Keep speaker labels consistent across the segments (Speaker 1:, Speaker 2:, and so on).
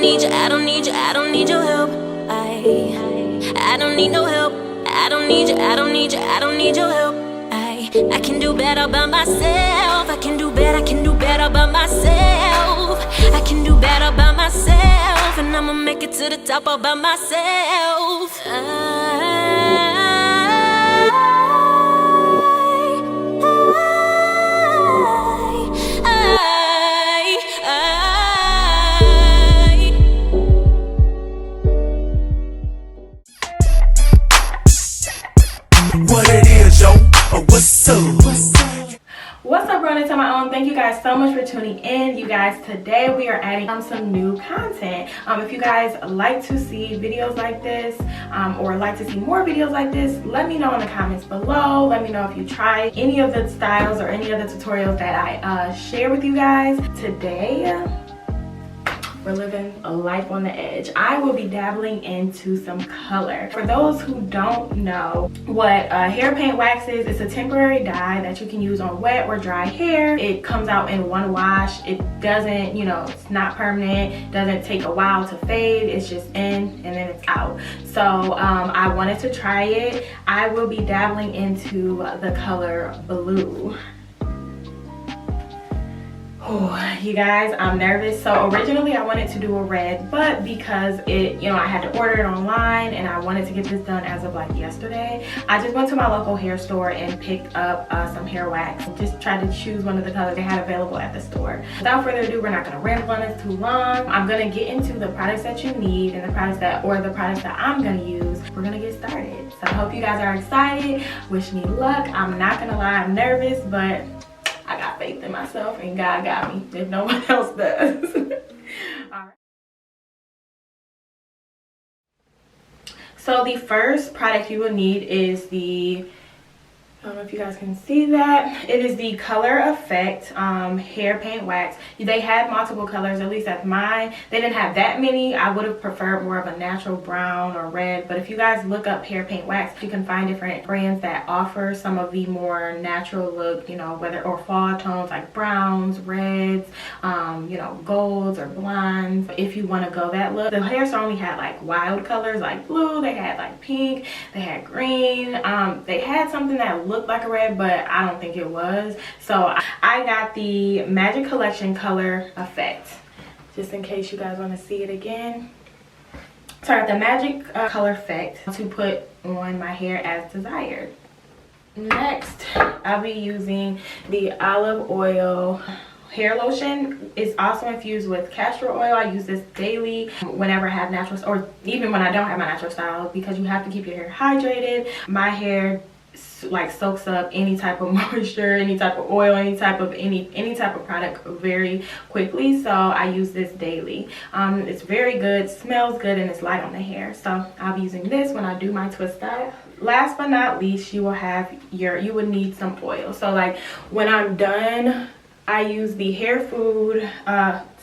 Speaker 1: need you, I don't need you, I don't need your help. I don't need no help. I don't need you, I don't need you, I don't need your help. I can do better by myself. I can do better by myself. I can do better by myself, and I'ma make it to the top all by myself.
Speaker 2: What it is, yo, what's up?
Speaker 3: What's up, Run Into My Own? Thank you guys so much for tuning in. You guys, today we are adding some new content. If you guys like to see videos like this or like to see more videos like this, let me know in the comments below. Let me know if you try any of the styles or any of the tutorials that I share with you guys. Today we're living a life on the edge. I will be dabbling into some color. For those who don't know what hair paint wax is, it's a temporary dye that you can use on wet or dry hair. It comes out in one wash. It doesn't, it's not permanent, doesn't take a while to fade. It's just in and then it's out. So I wanted to try it. I will be dabbling into the color blue. Oh, you guys, I'm nervous. So originally I wanted to do a red, but because I had to order it online and I wanted to get this done as of like yesterday, I just went to my local hair store and picked up some hair wax. Just tried to choose one of the colors they had available at the store. Without further ado, we're not gonna ramble on this too long. I'm gonna get into the products that you need and the products that I'm gonna use. We're gonna get started. So I hope you guys are excited. Wish me luck. I'm not gonna lie, I'm nervous, but I got faith in myself and God got me if no one else does. All right. So the first product you will need is I don't know if you guys can see that. It is the Colorffect hair paint wax. They had multiple colors, at least at mine. They didn't have that many. I would have preferred more of a natural brown or red. But if you guys look up hair paint wax, you can find different brands that offer some of the more natural look, or fall tones like browns, reds, golds or blondes. If you want to go that look. The hair store only had like wild colors like blue. They had like pink. They had green. They had something that looked like a red, but I don't think it was. So I got the Magic Collection Colorffect, just in case you guys want to see it again. So I got the Magic Colorffect to put on my hair as desired. Next, I'll be using the olive oil hair lotion. It's also infused with castor oil. I use this daily whenever I have natural, or even when I don't have my natural style, because you have to keep your hair hydrated. My hair like soaks up any type of moisture, any type of oil, any type of product very quickly. So I use this daily. It's very good, smells good, and it's light on the hair. So I'll be using this when I do my twist style. Last but not least, you would need some oil. So like when I'm done, I use the Hair Food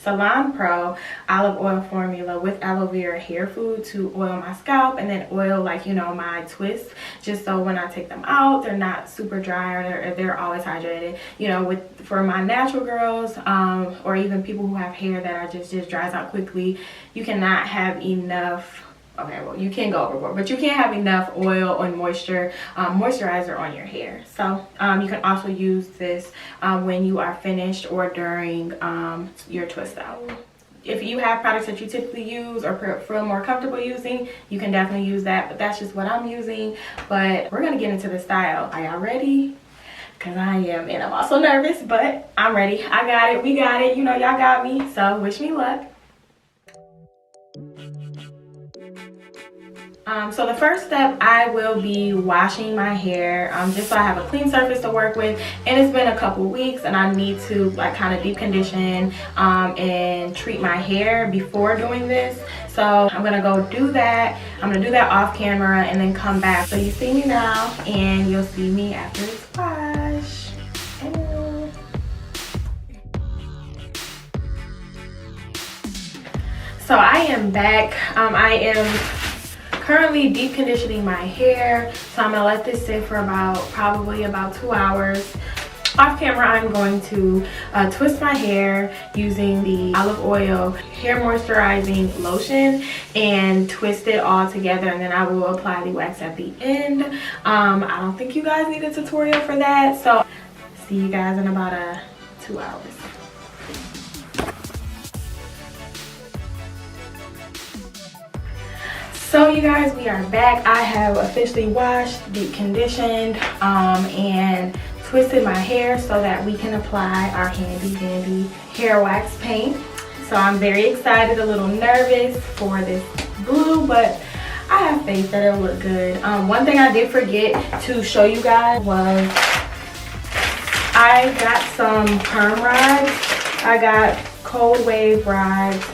Speaker 3: Salon Pro olive oil formula with aloe vera hair food to oil my scalp, and then oil my twists, just so when I take them out they're not super dry, or they're always hydrated. For my natural girls or even people who have hair that are just dries out quickly, you cannot have enough. Okay, well, you can go overboard, but you can't have enough oil and moisturizer on your hair. So you can also use this when you are finished or during your twist out. If you have products that you typically use or feel more comfortable using, you can definitely use that, but that's just what I'm using. But we're gonna get into the style. Are y'all ready? Because I am, and I'm also nervous, but I'm ready. I got it, we got it, y'all got me, so wish me luck. So the first step, I will be washing my hair just so I have a clean surface to work with. And it's been a couple weeks and I need to kind of deep condition and treat my hair before doing this. So I'm gonna go do that. I'm gonna do that off camera and then come back. So you see me now and you'll see me after it's washed. So I am back. I am currently deep conditioning my hair, so I'm gonna let this sit for probably about 2 hours. Off camera, I'm going to twist my hair using the olive oil hair moisturizing lotion and twist it all together, and then I will apply the wax at the end. I don't think you guys need a tutorial for that, so see you guys in about 2 hours. So you guys, we are back. I have officially washed, deep conditioned, and twisted my hair so that we can apply our handy dandy hair wax paint. So I'm very excited, a little nervous for this blue, but I have faith that it'll look good. One thing I did forget to show you guys was I got some perm rods. I got cold wave rods.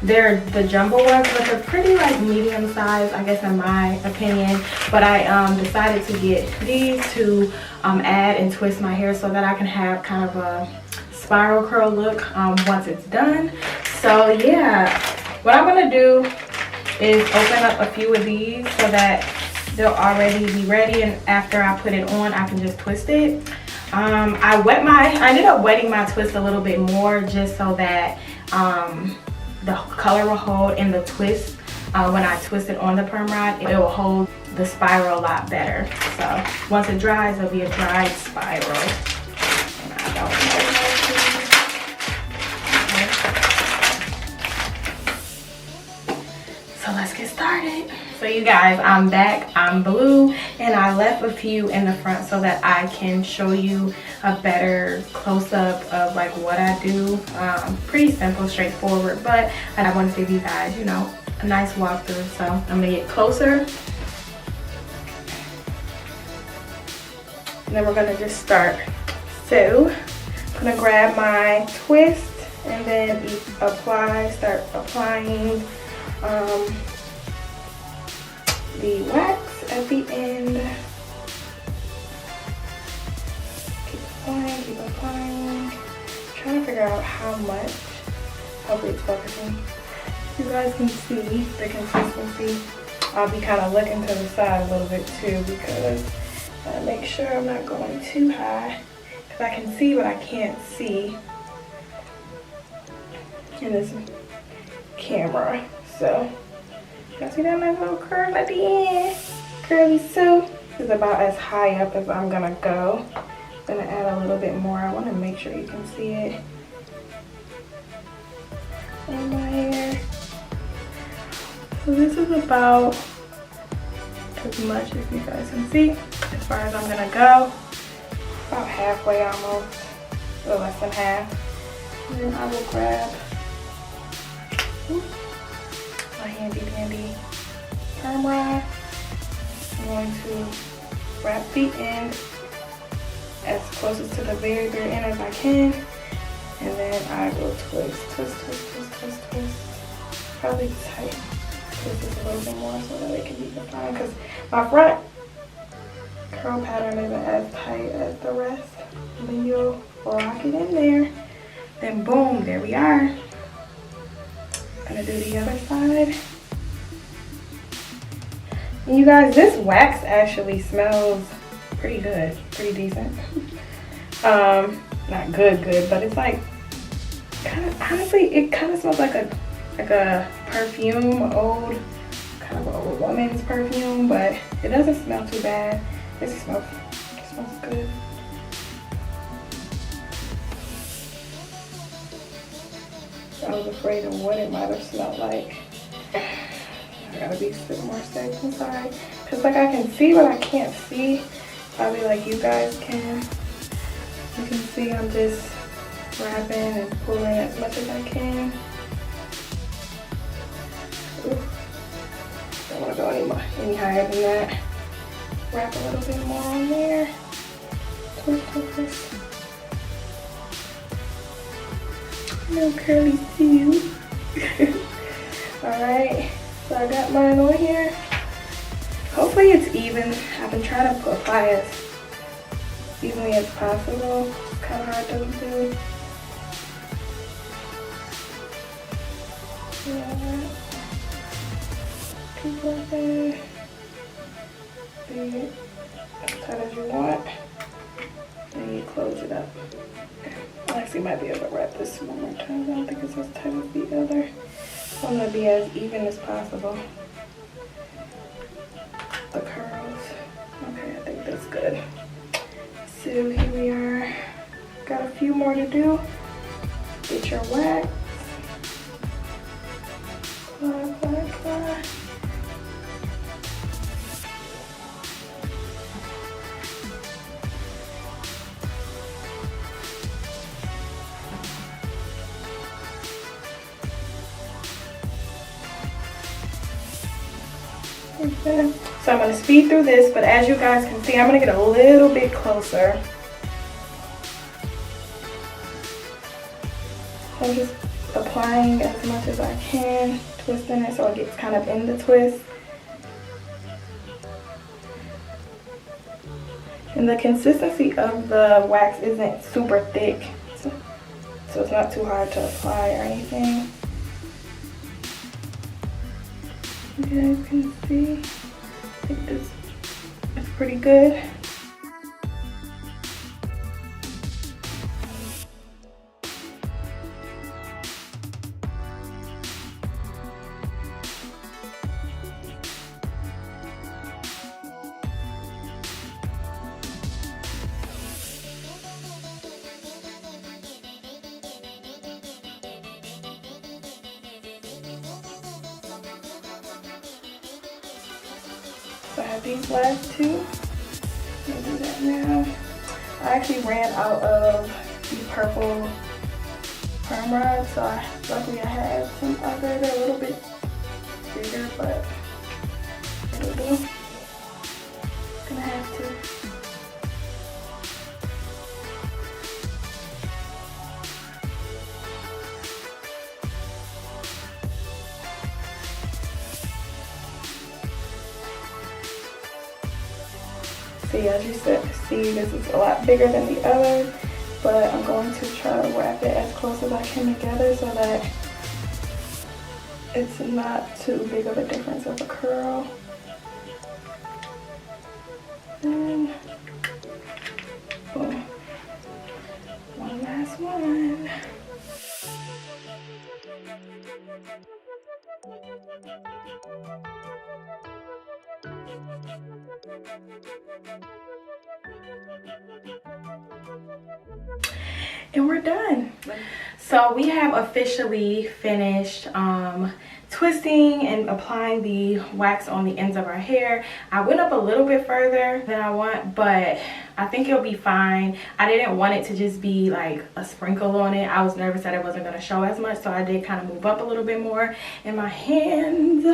Speaker 3: They're the jumbo ones, but they're pretty like medium size, I guess, in my opinion. But I decided to get these to add and twist my hair so that I can have kind of a spiral curl look once it's done. So yeah, what I'm gonna do is open up a few of these so that they'll already be ready, and after I put it on, I can just twist it. I ended up wetting my twist a little bit more just so that the color will hold in the twist. When I twist it on the perm rod, it will hold the spiral a lot better. So once it dries, it'll be a dried spiral. And I don't know. So let's get started. So you guys, I'm back. I'm blue, and I left a few in the front so that I can show you a better close-up of like what I do. Pretty simple, straightforward, but I want to give you guys, you know, a nice walkthrough. So I'm gonna get closer, and then we're gonna just start. So I'm gonna grab my twist and then start applying the wax at the end. Keep applying. Trying to figure out how much. Hopefully it's focusing. You guys can see the consistency. I'll be kind of looking to the side a little bit too, because I make sure I'm not going too high, because I can see what I can't see in this camera. So y'all see that nice little curve at the end? Curly Sue. This is about as high up as I'm gonna go. I'm gonna add a little bit more. I wanna make sure you can see it in my hair. So this is about as much as you guys can see. As far as I'm gonna go, about halfway almost, a little less than half. And then I will grab my handy dandy perm rod. I'm going to wrap the end as closest to the very end as I can, and then I will twist. Probably tight. Twist this a little bit more so that it can be defined, because my front curl pattern isn't as tight as the rest. And then you'll lock it in there. Then boom, there we are. Gonna do the other side. And you guys, this wax actually smells pretty good, pretty decent. Not good, but it's like honestly, it kind of smells like a perfume, kind of old woman's perfume, but it doesn't smell too bad. It smells good. I was afraid of what it might have smelled like. I gotta be a bit more safe inside, because like I can see what I can't see, probably like you guys can. You can see I'm just wrapping and pulling as much as I can. Don't want to go any higher than that. Wrap a little bit more on there. Twist. No curly Sue. Alright, so I got mine on here. Hopefully it's even. I've been trying to apply as evenly as possible. It's kind of hard to do. Yeah. Keep working. Be as tight as you want. Then you close it up. I actually might be able to wrap this one more time. I don't think it's as tight as the other. So I'm gonna be as even as possible. The curls. Okay, I think that's good. So here we are. Got a few more to do. Get your wax. Apply. Okay. So I'm going to speed through this, but as you guys can see, I'm going to get a little bit closer. I'm just applying as much as I can, twisting it so it gets kind of in the twist. And the consistency of the wax isn't super thick, so it's not too hard to apply or anything. You guys can see, I think this is pretty good. So I have these last two. I'll do that now. I actually ran out of these purple perm rods, so luckily I have some other. They're a little bit bigger, but it'll do. Gonna have to. See, as you see, this is a lot bigger than the other, but I'm going to try to wrap it as close as I can together so that it's not too big of a difference of a curl. And boom. One last one. And we're done. So we have officially finished twisting and applying the wax on the ends of our hair. I went up a little bit further than I want, but I think it'll be fine. I didn't want it to just be like a sprinkle on it. I was nervous that it wasn't going to show as much, so I did kind of move up a little bit more. And my hands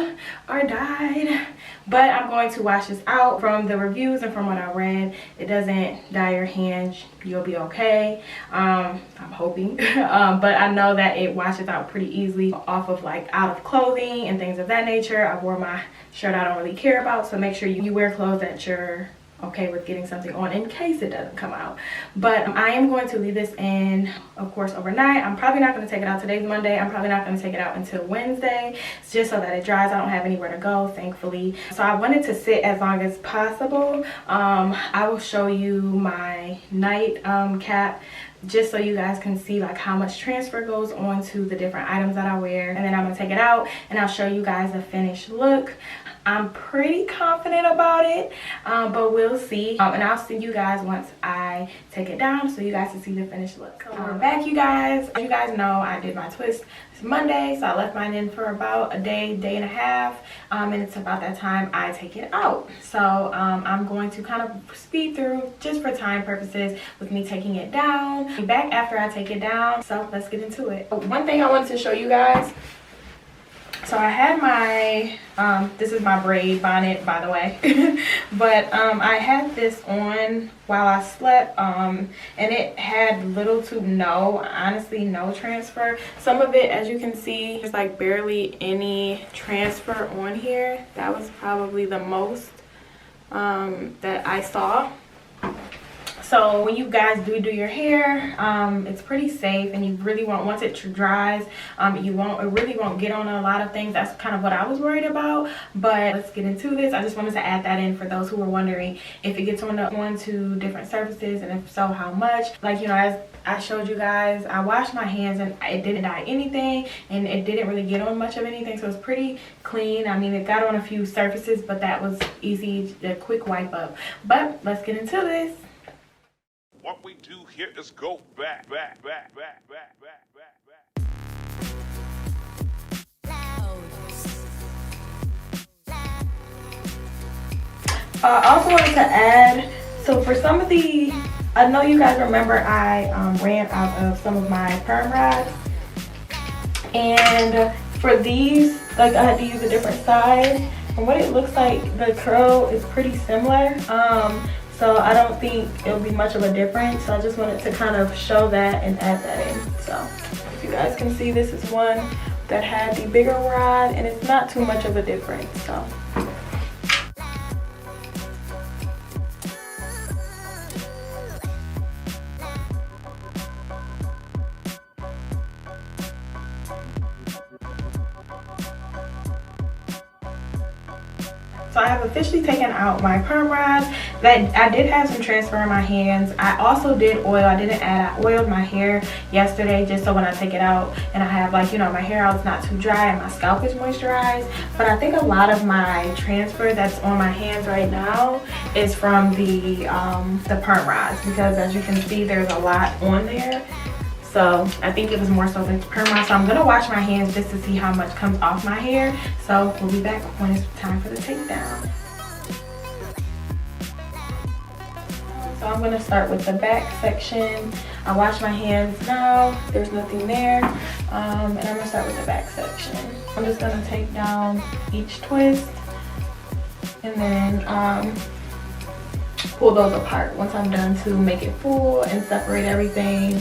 Speaker 3: are dyed, but I'm going to wash this out. From the reviews and from what I read, it doesn't dye your hands. You'll be okay. I'm hoping. But I know that it washes out pretty easily off of like out of clothing and things of that nature. I wore my shirt I don't really care about, so make sure you wear clothes that you're okay with getting something on in case it doesn't come out. But I am going to leave this in, of course, overnight. I'm probably not going to take it out. Today's Monday. I'm probably not going to take it out until Wednesday, just so that it dries. I don't have anywhere to go, thankfully. So I wanted to sit as long as possible. I will show you my night cap, just so you guys can see like how much transfer goes on to the different items that I wear. And then I'm gonna take it out and I'll show you guys the finished look. I'm pretty confident about it, but we'll see. And I'll see you guys once I take it down so you guys can see the finished look. So we're back, you guys. As you guys know, I did my twist this Monday, so I left mine in for about a day and a half, and it's about that time I take it out. So I'm going to kind of speed through just for time purposes with me taking it down. I'll be back after I take it down, so let's get into it. One thing I wanted to show you guys. So I had my, this is my braid bonnet, by the way, but I had this on while I slept, and it had little to no, honestly, no transfer. Some of it, as you can see, there's like barely any transfer on here. That was probably the most that I saw. So when you guys do your hair, it's pretty safe, and you really won't, once it dries, it really won't get on a lot of things. That's kind of what I was worried about. But let's get into this. I just wanted to add that in for those who were wondering if it gets onto different surfaces, and if so, how much. Like, you know, as I showed you guys, I washed my hands and it didn't dye anything, and it didn't really get on much of anything, so it's pretty clean. I mean, it got on a few surfaces, but that was easy, a quick wipe up. But let's get into this.
Speaker 4: What we do here is go back.
Speaker 3: I also wanted to add, so for some of the, I know you guys remember I ran out of some of my perm rods, and for these, like, I had to use a different side, and what it looks like, the curl is pretty similar, so I don't think it'll be much of a difference. So I just wanted to kind of show that and add that in. So if you guys can see, this is one that had the bigger rod, and it's not too much of a difference. So I have officially taken out my perm rods. That I did have some transfer in my hands. I also did oil. I didn't add, I oiled my hair yesterday just so when I take it out and I have, like, you know, my hair out, it's not too dry and my scalp is moisturized. But I think a lot of my transfer that's on my hands right now is from the perm rods, because as you can see, there's a lot on there. So I think it was more so the perm rods. So I'm gonna wash my hands just to see how much comes off my hair. So we'll be back when it's time for the takedown. So I'm gonna start with the back section. I wash my hands now, there's nothing there. And I'm gonna start with the back section. I'm just gonna take down each twist and then pull those apart once I'm done to make it full and separate everything.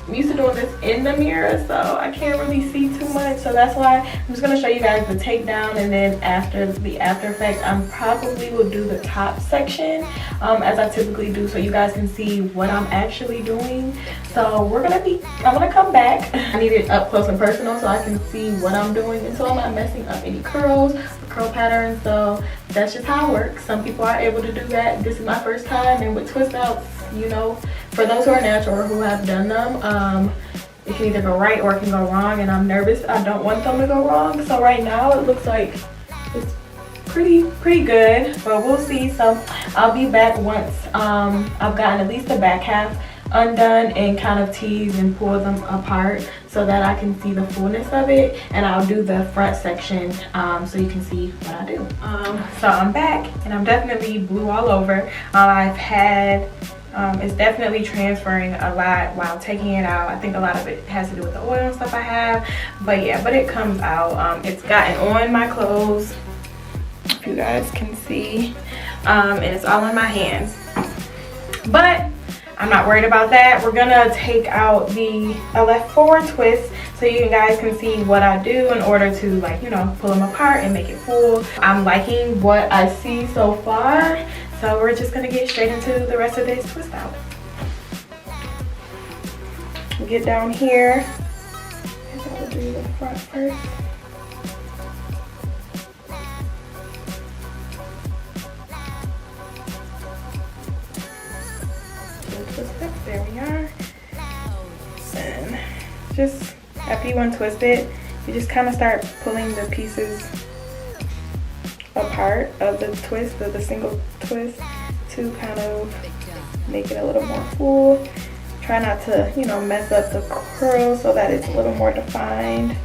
Speaker 3: I'm used to doing this in the mirror, so I can't really see too much, so that's why I'm just going to show you guys the takedown, and then after the after effect, I probably will do the top section as I typically do, so you guys can see what I'm actually doing. So I'm gonna come back. I need it up close and personal so I can see what I'm doing, and so I'm not messing up any curls or curl patterns. So that's just how it works. Some people are able to do that. This is my first time, and with twist outs, you know, for those who are natural or who have done them, it can either go right or it can go wrong, and I'm nervous. I don't want them to go wrong. So right now it looks like it's pretty good, but we'll see. So I'll be back once I've gotten at least the back half undone and kind of tease and pull them apart so that I can see the fullness of it, and I'll do the front section so you can see what I do. So I'm back, and I'm definitely blue all over. I've had it's definitely transferring a lot while taking it out. I think a lot of it has to do with the oil and stuff I have, but yeah, but it comes out. It's gotten on my clothes, if you guys can see, and it's all in my hands, but I'm not worried about that. We're gonna take out I left 4 twists so you guys can see what I do in order to, like, you know, pull them apart and make it full. I'm liking what I see so far, so we're just gonna get straight into the rest of this twist out. We'll get down here. I guess I will do the front first. There we are. And just after you untwist it, you just kind of start pulling the pieces apart of the twist, of the single twist, to kind of make it a little more full. Try not to, you know, mess up the curl so that it's a little more defined.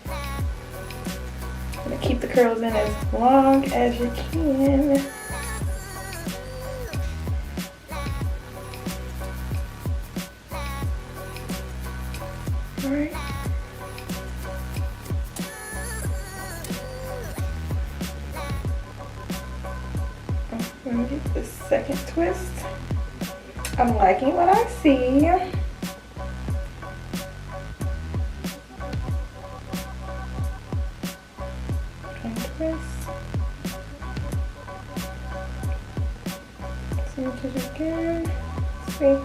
Speaker 3: I'm gonna keep the curls in as long as you can. Alright. Let me get the second twist. I'm liking what I see. And twist. much as you can. See?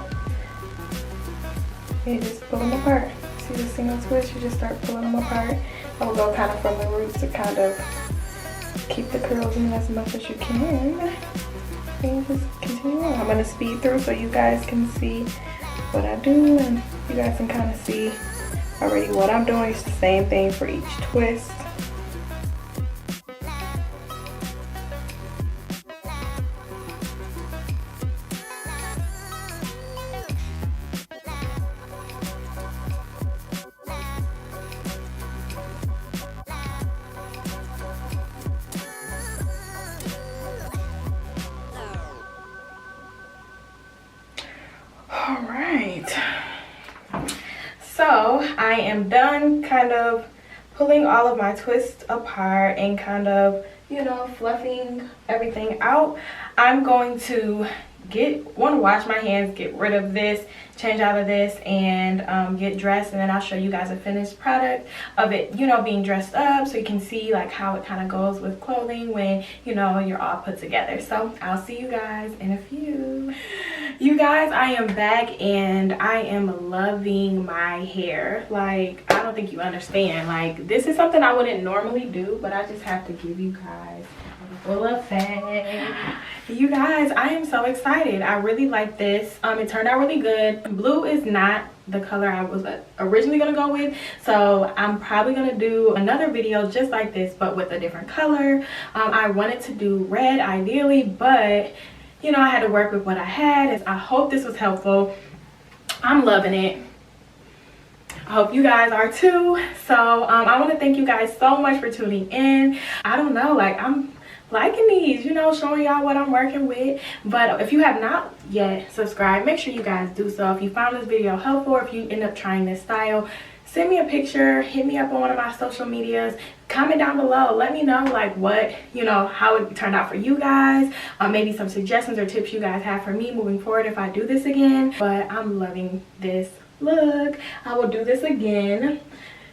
Speaker 3: You just pull them apart. See the single twist? You just start pulling them apart. I will go kind of from the roots to kind of keep the curls in as much as you can. And just continue on. I'm going to speed through so you guys can see what I do, and you guys can kind of see already what I'm doing. It's the same thing for each twist. All right, so I am done kind of pulling all of my twists apart and kind of, you know, fluffing everything out. I'm going to want to wash my hands, get rid of this, change out of this, and get dressed, and then I'll show you guys a finished product of it, you know, being dressed up, so you can see like how it kind of goes with clothing when, you know, you're all put together. So I'll see you guys in a few. You guys, I am back and I am loving my hair. Like, I don't think you understand. Like, this is something I wouldn't normally do, but I just have to give you guys a full effect. You guys, I am so excited. I really like this. It turned out really good. Blue is not the color I was originally gonna go with, so I'm probably gonna do another video just like this but with a different color. I wanted to do red ideally, but you know, I had to work with what I had. I hope this was helpful. I'm loving it. I hope you guys are too. So I want to thank you guys so much for tuning in. I don't know, like, I'm liking these, you know, showing y'all what I'm working with. But if you have not yet subscribed, make sure you guys do so. If you found this video helpful, or if you end up trying this style, send me a picture, hit me up on one of my social medias, comment down below, let me know like what, you know, how it turned out for you guys, maybe some suggestions or tips you guys have for me moving forward if I do this again. But I'm loving this look. I will do this again.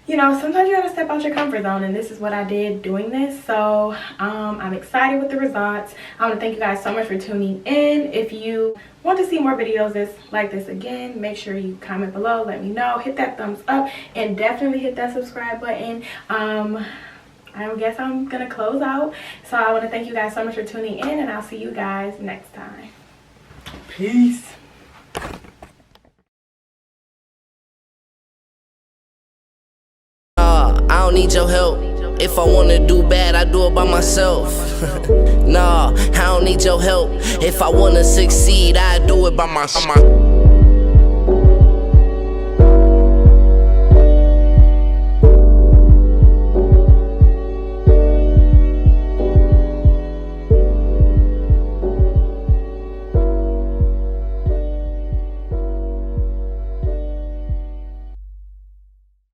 Speaker 3: You know, sometimes you gotta step out your comfort zone, and this is what I did doing this. So I'm excited with the results. I want to thank you guys so much for tuning in. If you want to see more videos like this again, make sure you comment below, let me know, hit that thumbs up, and definitely hit that subscribe button. I guess I'm gonna close out. So I want to thank you guys so much for tuning in, and I'll see you guys next time. Peace.
Speaker 5: I don't need your help. If I wanna do bad, I do it by myself. Nah, I don't need your help. If I wanna succeed, I do it by myself.